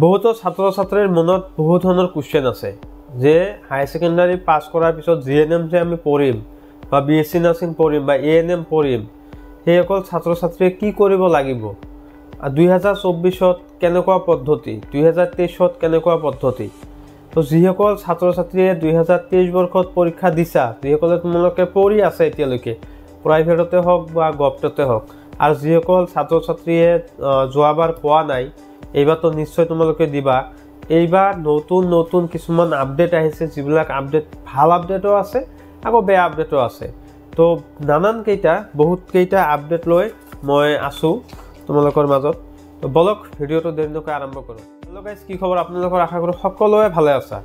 বহুতো ছাত্ৰ ছাত্ৰীৰ মনত বহু ধৰণৰ কুৱেশ্যন আছে যে হাই সেকেন্ডাৰী পাছ কৰাৰ পিছত জিএনএম যে আমি পঢ়িম বা বিএসসি নাৰ্ছিং পঢ়িম বা এএনএম পঢ়িম সেইসকল ছাত্ৰ ছাত্ৰীয়ে কি কৰিব লাগিব 2024ত কেনেকুৱা পদ্ধতি 2023ত কেনেকুৱা পদ্ধতি তো যিসকল ছাত্ৰ ছাত্ৰীয়ে 2023 বৰ্ষত পৰীক্ষা দিছা যিসকলে তোমালোকে পঢ়ি আছে এতিয়ালৈকে প্ৰাইভেটতে হওক বা গভৰ্ণমেণ্টতে হওক আৰু যিসকল ছাত্ৰ ছাত্ৰীয়ে যোৱাবাৰ পোৱা নাই এইবাৰ তো নিশ্চয় তোমালোকে দিবা এইবাৰ নতুন নতুন কিছুমান আপডেট আহিছে যিবিলাক আপডেট ভাল আপডেটো আছে আকৌ বেয়া আপডেটো আছে তো নানান কেইটা বহুত কেইটা আপডেট লৈ মই আছো তোমালোকৰ মাজত তো বলক ভিডিওটো দেৰি নকৰি আৰম্ভ কৰোঁ হেল্ল গাইজ কি খবৰ আপোনালোকৰ আশা কৰোঁ সকলোৱে ভালে আছা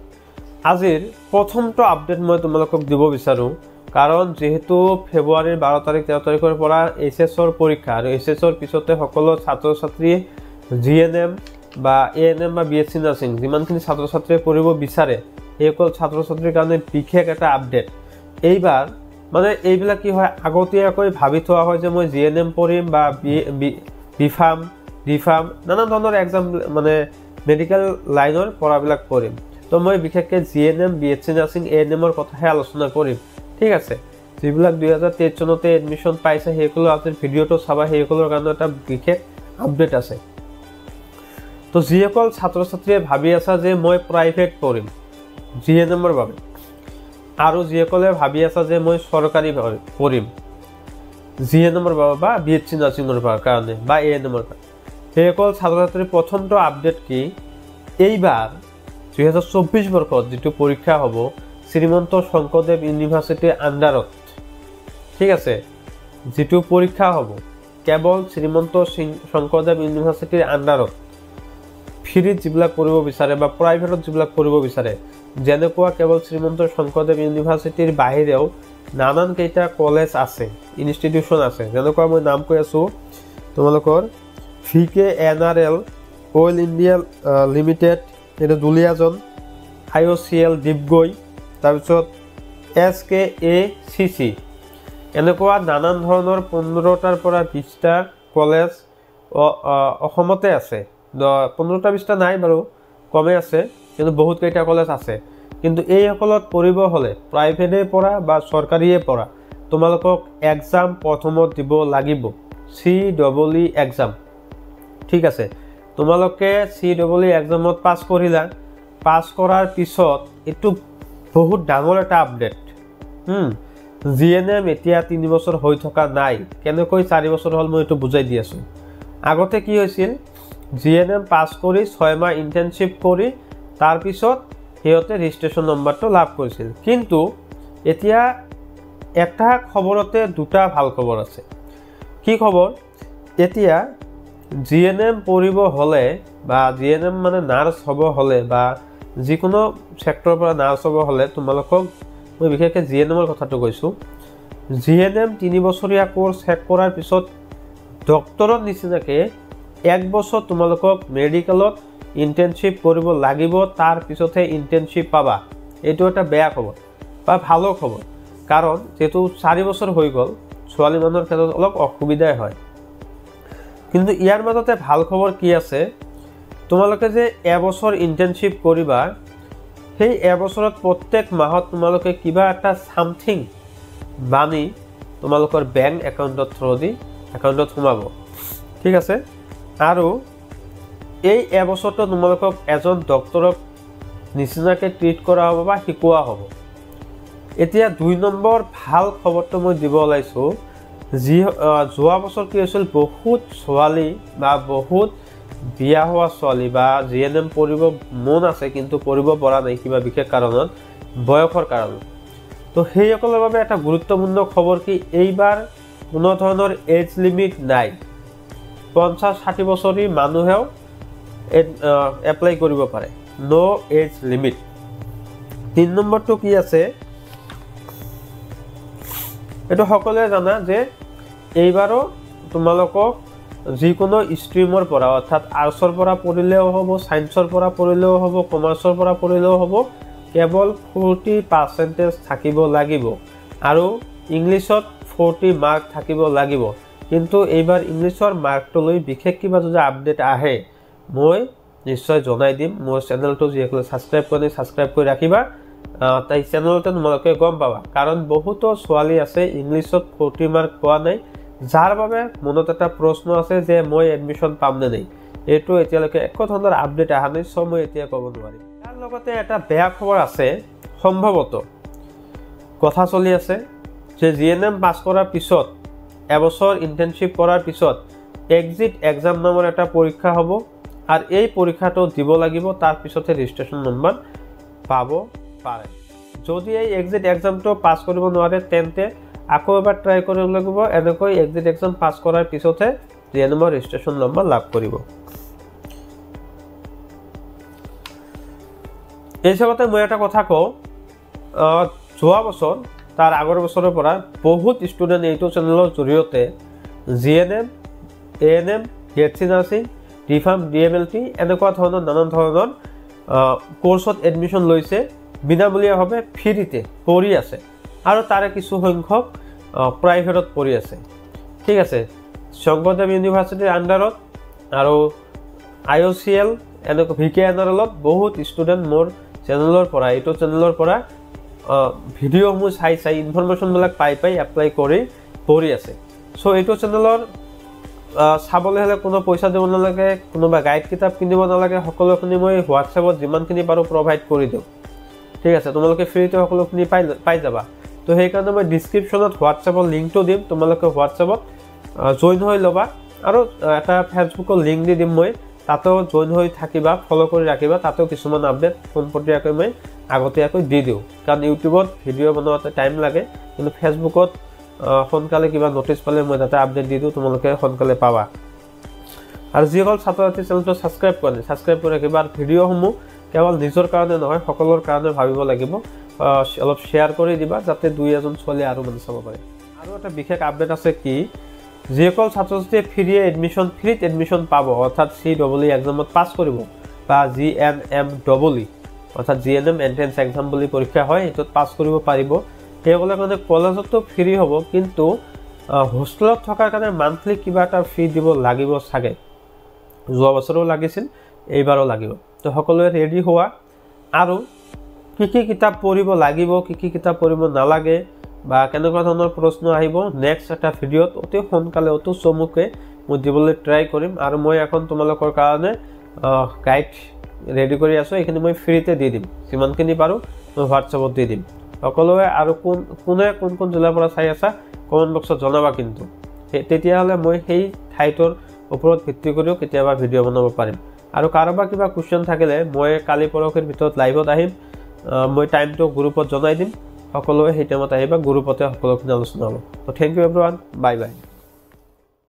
আজিৰ প্ৰথমটো আপডেট মই তোমালোকক দিব বিচাৰোঁ কাৰণ যেহেতু ফেব্ৰুৱাৰীৰ 12 তাৰিখ 13 তাৰিখৰ পৰা এইচএছৰ পৰীক্ষা আৰু এইচএছৰ পিছতে সকলো ছাত্ৰ ছাত্ৰীয়ে জিএনএম বা এএনএম বা বিএসসি নাৰ্ছিং যিমানখিনি ছাত্ৰ ছাত্ৰীয়ে পঢ়িব বিচাৰে সেইসকল ছাত্ৰ ছাত্ৰীৰ কাৰণে বিশেষ এটা আপডেট এইবাৰ মানে এইবিলাক কি হয় আগতীয়াকৈ ভাবি থোৱা হয় যে মই জিএনএম পঢ়িম বা বিফাৰ্ম ডিফাৰ্ম নানা ধৰণৰ এক্সাম মানে মেডিকেল লাইনৰ পঢ়াবিলাক পঢ়িম তো মই বিশেষকৈ জিএনএম বিএসসি নাৰ্ছিং এএনএমৰ কথাহে আলোচনা কৰিম ঠিক আছে যিবিলাক 2023 চনতে এডমিশ্যন পাইছে সেইসকলৰ আজিৰ ভিডিঅ'টো চাবা সেইসকলৰ কাৰণে এটা বিশেষ আপডেট আছে তো যিসকল ছাত্ৰ ছাত্ৰীয়ে ভাবি আছে যে মই প্ৰাইভেট পঢ়িম জিএনএমৰ বাবে আৰু যিসকলে ভাবি আছে যে মই চৰকাৰী পঢ়িম জিএনএমৰ বাবে বা বিএসসি নাৰ্ছিঙৰ কাৰণে বা এএনএমৰ কাৰণে সেইসকল ছাত্ৰ ছাত্ৰীৰ প্ৰথমটো আপডেট কি এইবাৰ 2024 বৰ্ষত যিটো পৰীক্ষা হ'ব শ্ৰীমন্ত শংকৰদেৱ ইউনিভাৰ্চিটিৰ আণ্ডাৰত ঠিক আছে যিটো পৰীক্ষা হ'ব কেৱল শ্ৰীমন্ত শংকৰদেৱ ইউনিভাৰ্চিটিৰ আণ্ডাৰত ফ্ৰীত যিবিলাক পঢ়িব বিচাৰে বা প্ৰাইভেটত যিবিলাক পঢ়িব বিচাৰে যেনেকুৱা কেৱল শ্ৰীমন্ত শংকৰদেৱ ইউনিভাৰ্চিটিৰ বাহিৰেও নানান কেইটা কলেজ আছে ইনষ্টিটিউশ্যন আছে যেনেকুৱা মই নাম কৈ আছোঁ তোমালোকৰ VKNRL অইল ইণ্ডিয়া লিমিটেড এইটো দুলিয়াজন IOCL ডিপগৈ তাৰপিছত SKACC এনেকুৱা নানান ধৰণৰ 15টাৰ পৰা 20টা কলেজ অসমতে আছে 15টা 20টা নাই বাৰু কমে আছে কিন্তু বহুত কেইটা কলেজ আছে কিন্তু এই সকলত পঢ়িব হলে প্ৰাইভেটে পঢ়া বা চৰকাৰীয়ে পঢ়া তোমালোকক এক্সাম প্ৰথমত দিব লাগিব CEE এক্সাম ঠিক আছে তোমালোকে CEE এক্সামত পাছ কৰিলা পাছ কৰাৰ পিছত এটো বহুত ডাঙৰ এটা আপডেট জিএনএম এতিয়া 3 বছৰ হৈ থকা নাই কেনেকৈ 4 বছৰ হল মই এটো বুজাই দি আছো আগতে কি হৈছিল জিএনএম পাছ কৰি 6 মাহ ইন্টাৰ্নশিপ কৰি তাৰ পিছত হেয়তে ৰেজিষ্ট্ৰেচন নম্বৰটো লাভ কৰিছিল কিন্তু এতিয়া এটা খবৰতে দুটা ভাল খবৰ আছে কি খবৰ এতিয়া জিএনএম পঢ়িব হলে বা জিএনএম মানে নাৰ্স হ'ব হলে বা যিকোনো সেক্টৰৰ পৰা নাৰ্স হ'ব হলে তোমালোকক মই বিশেষকৈ জিএনএমৰ কথাটো কৈছো জিএনএম 3 বছৰীয়া কোৰ্স শেষ কৰাৰ পিছত ডক্টৰৰ নিচিনাকে 1 বছৰ তোমালোকক মেডিকেলত ইন্টাৰ্নশিপ কৰিব লাগিব তাৰ পিছতহে ইন্টাৰ্নশিপ পাবা এটো এটা বেয়া খবৰ বা ভালো খবৰ কাৰণ যেটো 4 বছৰ হৈ গল ছোৱালী মানুহৰ ক্ষেত্ৰত অলপ অসুবিধা হয় কিন্তু ইয়াৰ মাজতে ভাল খবৰ কি আছে তোমালোকে যে এবছৰ ইন্টাৰ্নশিপ কৰিবা সেই এবছৰত প্ৰত্যেক মাহত তোমালোকে কিবা এটা সামথিং বানি তোমালোকৰ বেংক একাউণ্টত থ্ৰদি একাউণ্টত সোমাব ঠিক আছে আৰু এই এবছৰটো তোমালোকক এজন ডক্টৰক নিচিনাকে ট্ৰিট কৰা হ'ব বা শিকোৱা হ'ব এতিয়া 2 নম্বৰ ভাল খবৰটো মই দিব ওলাইছো যোৱা বছৰ কি হৈছিল বহুত ছোৱালী বা বহুত বিয়া হোৱা ছোৱালী বা জিএনএম পঢ়িব মন আছে কিন্তু পঢ়িব পৰা নাই কিবা বিশেষ কাৰণত বয়সৰ কাৰণত তো সেইসকলৰ বাবে এটা গুৰুত্বপূৰ্ণ খবৰ কি এইবাৰ কোনো ধৰণৰ এজ লিমিট নাই 50-60 বছৰী মানুহেও এপ্লাই কৰিব পাৰে নো এজ লিমিট 3 নম্বৰটো কি আছে এটো সকলোৱে জানা যে এইবাৰো তোমালোকক যিকোনো ষ্ট্ৰীমৰ পৰা অৰ্থাৎ আৰ্টছৰ পৰা পঢ়িলেও হ'ব সায়েন্সৰ পৰা পঢ়িলেও হ'ব কমাৰ্চৰ পৰা পঢ়িলেও হ'ব কেৱল 40% থাকিব লাগিব আৰু ইংলিছত 40 মাৰ্ক থাকিব লাগিব কিন্তু এইবাৰ ইংলিছৰ মাৰ্কটো লৈ বিশেষ কিবা যদি আপডেট আহে মই নিশ্চয় জনাই দিম মোৰ চেনেলটো যিসকলে ছাবস্ক্ৰাইব কৰি ৰাখিবা তাই চেনেলতে তোমালোকে গম পাবা কাৰণ বহুতো ছোৱালী আছে ইংলিছত 40 মাৰ্ক পোৱা নাই যাৰ বাবে মনত এটা প্ৰশ্ন আছে যে মই এডমিশ্যন পাম নে নাই এইটো এতিয়ালৈকে একো ধৰণৰ আপডেট অহা নাই সো মই এতিয়া ক'ব নোৱাৰিম ইয়াৰ লগতে এটা বেয়া খবৰ আছে সম্ভৱত কথা চলি আছে যে জিএনএম পাছ কৰাৰ পিছত এবছৰ ইন্টাৰ্নশিপ কৰাৰ পিছত এক্সিট এক্সাম নামৰ এটা পৰীক্ষা হ'ব আৰ এই পৰীক্ষাটো দিব লাগিব তাৰ পিছতে ৰেজিস্ট্ৰেশন নাম্বাৰ পাব পাৰে যদি এই এক্সিট এক্সামটো পাস কৰিব নোৱাৰে তেন্তে আকৌ এবাৰ ট্ৰাই কৰিব লাগিব এনেকৈ এক্সিট এক্সাম পাস কৰাৰ পিছতে জিএনএমৰ ৰেজিষ্ট্ৰেচন নম্বৰ লাভ কৰিব এই সবতে মই এটা কথা কওঁ যোৱা বছৰ তাৰ আগৰ বছৰৰ পৰা বহুত ষ্টুডেন্ট এইটো চেনেলৰ জৰিয়তে GNM ANM BSc nursing D Pharm DMLT এনেকুৱা ধৰণৰ নানান ধৰণৰ কোৰ্সত এডমিশন লৈছে বিনামূলীয়াভাৱে ফ্ৰীতে পঢ়ি আছে আৰু তাৰে কিছু সংখ্যক প্ৰাইভেটত পঢ়ি আছে ঠিক আছে শংকৰদেৱ ইউনিভাৰ্চিটিৰ আন্ডাৰত আৰু আইওসিএল এনেকুৱা ভিকেএনআৰএলত বহুত ষ্টুডেন্ট মোৰ চেনেলৰ পৰা এইটো চেনেলৰ পৰা ভিডিঅ'সমূহ চাই ইনফৰমেশ্যনবিলাক পাই এপ্লাই কৰি পঢ়ি আছে সো এইটো চেনেলৰ চাবলৈ হলে কোনো পইচা দিব নালাগে কোনোবা গাইড কিতাপ কিনিব নালাগে সকলোখিনি মই হোৱাটছএপত যিমানখিনি পাৰো প্ৰভাইড কৰি দিওঁ ঠিক আছে তোমালোকে ফ্ৰীতে সকলোখিনি পাই যাবা তো সেই কাৰণে মই ডেসক্ৰিপচনত হোৱাটছএপৰ লিংকটো দিম তোমালোকে হোৱাটছএপত জয়েন হৈ লবা আৰু এটা ফেসবুকৰ লিংক দি দিম মই তাতেও জয়েন হৈ থাকিবা ফলো কৰি ৰাখিবা তাতেও কিছুমান আপডেট পোনপটীয়াকৈ মই আগতীয়াকৈ দি দিওঁ কাৰণ ইউটিউবত ভিডিঅ' বনাওঁতে টাইম লাগে কিন্তু ফেসবুকত সোনকালে কিবা নোটিছ পালে মই তাতে আপডেট দি দিওঁ তোমালোকে সোনকালে পাবা আৰু যিসকল ছাত্ৰ ছাত্ৰী চেনেলটো ছাবস্ক্ৰাইব কৰি ৰাখিবা আৰু ভিডিঅ'সমূহ কেৱল নিজৰ কাৰণে নহয় সকলোৰ কাৰণে ভাবিব লাগিব অলপ শ্বেয়াৰ কৰি দিবা যাতে দুই এজন ছোৱালী আৰু মানে চাব পাৰে আৰু এটা বিশেষ আপডেট আছে কি যিসকল ছাত্ৰ ছাত্ৰীয়ে ফ্ৰীত এডমিশ্যন পাব অৰ্থাৎ CEE এক্সামত পাছ কৰিব বা GNM অৰ্থাৎ জিএনএম এন্ট্ৰেন্স এক্সাম বুলি পৰীক্ষা হয় এইটোত পাছ কৰিব পাৰিব সেইসকলৰ কাৰণে কলেজতো ফ্ৰী হ'ব কিন্তু হোষ্টেলত থকাৰ কাৰণে মান্থলি কিবা এটা ফি দিব লাগিব চাগে যোৱা বছৰো লাগিছিল এইবাৰো লাগিব তো সকলোৱে ৰেডি হোৱা আৰু কি কিতাপ পঢ়িব লাগিব কি কিতাপ পঢ়িব নালাগে বা কেনেকুৱা ধৰণৰ প্ৰশ্ন আহিব নেক্সট এটা ভিডিঅ'ত অতি সোনকালে অতি চমুকে মই দিবলৈ ট্ৰাই কৰিম আৰু মই এখন তোমালোকৰ কাৰণে গাইড ৰেডি কৰি আছো এইখিনি মই ফ্ৰীতে দি দিম যিমানখিনি পাৰো মই হোৱাটছএপত দি দিম সকলোৱে আৰু কোন জিলাৰ পৰা চাই আছা কমেন্ট বক্সত জনাবা কিন্তু তেতিয়াহলে মই সেই ঠাইটোৰ ওপৰত ভিত্তি কৰিও কেতিয়াবা ভিডিঅ' বনাব পাৰিম আৰু কাৰোবাৰ কিবা কোৱেশ্চন থাকিলে মই কালি পৰহিৰ ভিতৰত লাইভত আহিম মই টাইমটো গ্ৰুপত জনাই দিম সকলোৱে সেই টাইমত আহিবা গ্ৰুপতে সকলোখিনি আলোচনা হ'ব তো thank you everyone bye by